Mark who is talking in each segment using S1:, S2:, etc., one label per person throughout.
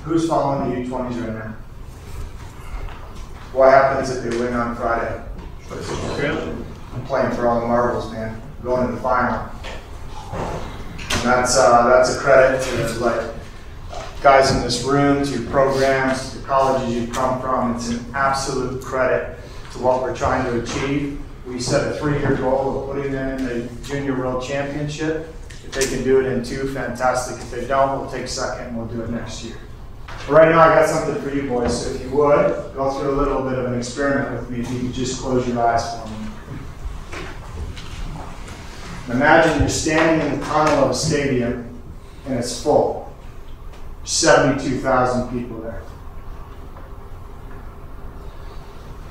S1: Who's following the U20s right now? What happens if they win on Friday? I'm playing for all the marbles, man. I'm going to the final. And that's a credit to like guys in this room, to your programs, to the colleges you've come from. It's an absolute credit to what we're trying to achieve. We set a 3-year goal of putting them in the Junior World Championship. If they can do it in 2, fantastic. If they don't, we'll take second and we'll do it next year. But right now, I got something for you boys. So if you would, go through a little bit of an experiment with me. If you could just close your eyes for me. Imagine you're standing in the tunnel of a stadium and it's full. 72,000 people there.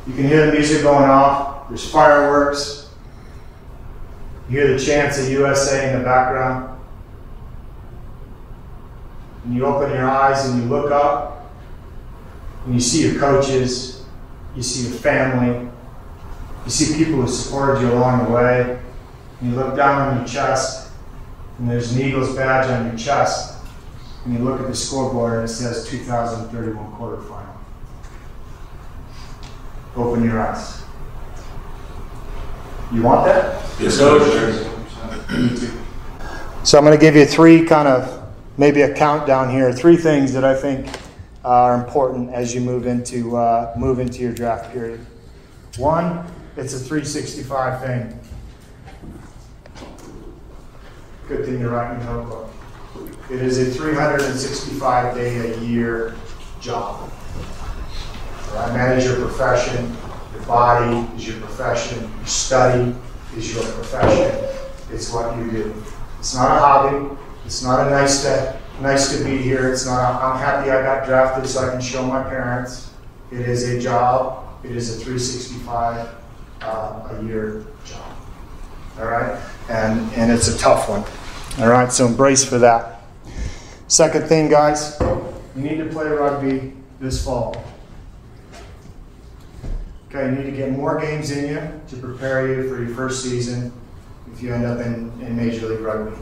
S1: You can hear the music going off. There's fireworks. You hear the chants of USA in the background. And you open your eyes and you look up and you see your coaches, you see your family, you see people who supported you along the way, and you look down on your chest and there's an Eagles badge on your chest, and you look at the scoreboard and it says 2031 quarterfinal. Open your eyes. You want that?
S2: Yes, Coach.
S1: So I'm going to give you 3 kind of, maybe a countdown here, 3 things that I think are important as you move into your draft period. 1, it's a 365 thing. Good thing you're writing your notebook. It is a 365-day-a-year job. Right? Manage your profession. Your body is your profession. Your study is your profession. It's what you do. It's not a hobby. It's not a nice to be here. It's not I'm happy I got drafted so I can show my parents. It is a job. It is a 365 a year job. All right? And it's a tough one. All right? So embrace for that. Second thing, guys, you need to play rugby this fall. Okay, you need to get more games in you to prepare you for your first season if you end up in Major League Rugby.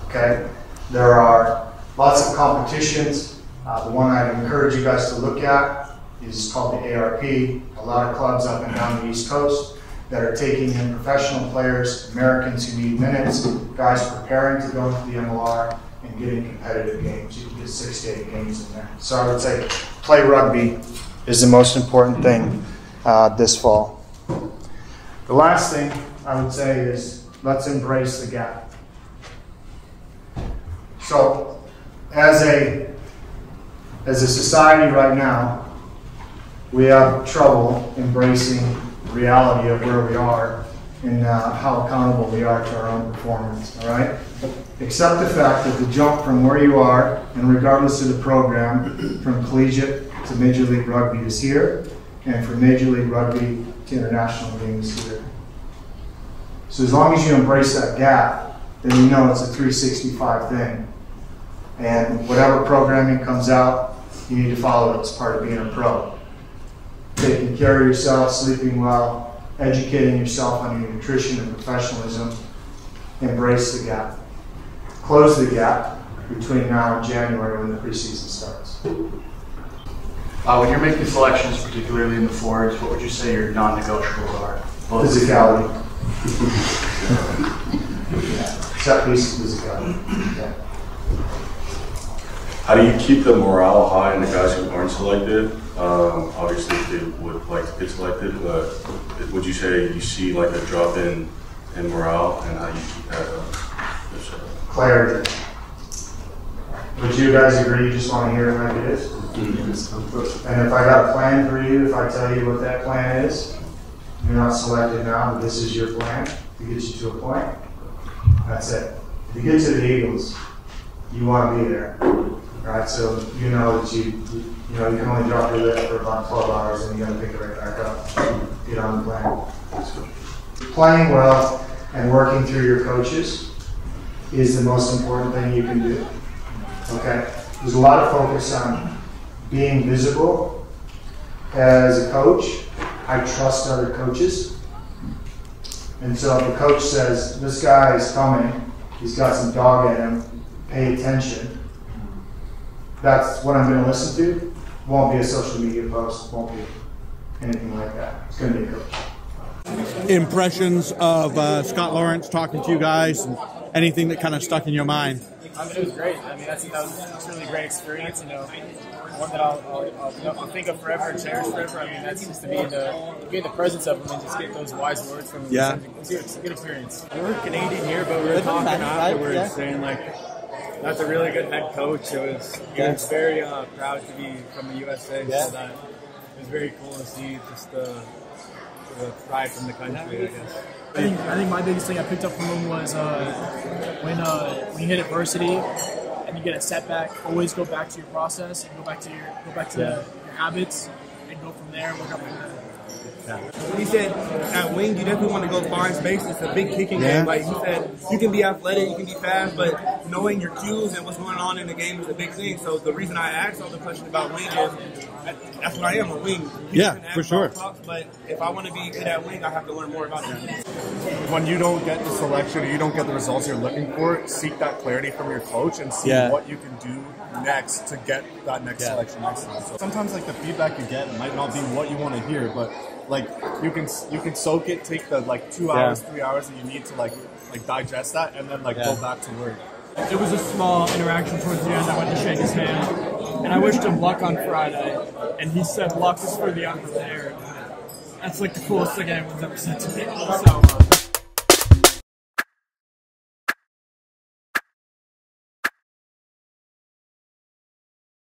S1: Okay? There are lots of competitions. The one I'd encourage you guys to look at is called the ARP. A lot of clubs up and down the East Coast that are taking in professional players, Americans who need minutes, guys preparing to go into the MLR and getting competitive games. You can get 6 to 8 games in there. So I would say play rugby is the most important thing this fall. The last thing I would say is let's embrace the gap. So as a society right now, we have trouble embracing the reality of where we are and how accountable we are to our own performance, all right? Accept the fact that the jump from where you are, and regardless of the program, from collegiate to Major League Rugby is here, and from Major League Rugby to international games here. So as long as you embrace that gap, then you know it's a 365 thing. And whatever programming comes out, you need to follow it as part of being a pro. Taking care of yourself, sleeping well, educating yourself on your nutrition and professionalism. Embrace the gap. Close the gap between now and January when the preseason starts.
S3: When you're making selections, particularly in the forwards, what would you say your non-negotiables are?
S1: Physicality. Set piece physicality. Yeah.
S2: How do you keep the morale high in the guys who aren't selected? Obviously, they would like to get selected, but would you say you see like a drop in morale, and how you keep that up?
S1: Clarity. Would you guys agree you just want to hear it like it is? And if I got a plan for you, if I tell you what that plan is, you're not selected now, but this is your plan to get you to a point, that's it. If you get to the Eagles, you want to be there, right? So you know that you can only drop your lid for about 12 hours and you got to pick it right back up, get on the plan. Playing well and working through your coaches is the most important thing you can do. Okay? There's a lot of focus on being visible. As a coach, I trust other coaches. And so if the coach says, this guy is coming, he's got some dog in him, pay attention, that's what I'm going to listen to. Won't be a social media post, won't be anything like that. It's going to be a coach.
S4: Impressions of Scott Lawrence talking to you guys, and anything that kind of stuck in your mind?
S5: It was great. I mean, that was a really great experience. You know, one that I'll think of forever and cherish forever. I mean, that's just to be in the presence of him and just get those wise words from him.
S4: Yeah.
S5: It's a good experience. We're Canadian here, but we were talking afterwards, saying like that's a really good head coach. It was very proud to be from the USA.
S4: Yeah.
S5: So that it was very cool to see just the pride from the country, I guess.
S6: I think my biggest thing I picked up from him was when you hit adversity and you get a setback, always go back to your process and go back to your habits and go from there and work up from there.
S7: He said at wing you definitely want to go far in space. It's a big kicking game. Like he said, you can be athletic, you can be fast, but knowing your cues and what's going on in the game is a big thing. So the reason I asked all the question about wing is that's what I am, a wing.
S4: For sure.
S7: But if I want to be good at wing, I have to learn more about that.
S8: When you don't get the selection or you don't get the results you're looking for, seek that clarity from your coach and see what you can do next to get that next selection next time. So sometimes like the feedback you get might not be what you want to hear, but like you can soak it, take the like 2 hours, 3 hours that you need to like digest that, and then go back to work.
S6: It was a small interaction towards the end. I went to shake his hand, and I wished him luck on Friday, and he said luck is for the unprepared. That's like the coolest thing anyone's ever said to me. So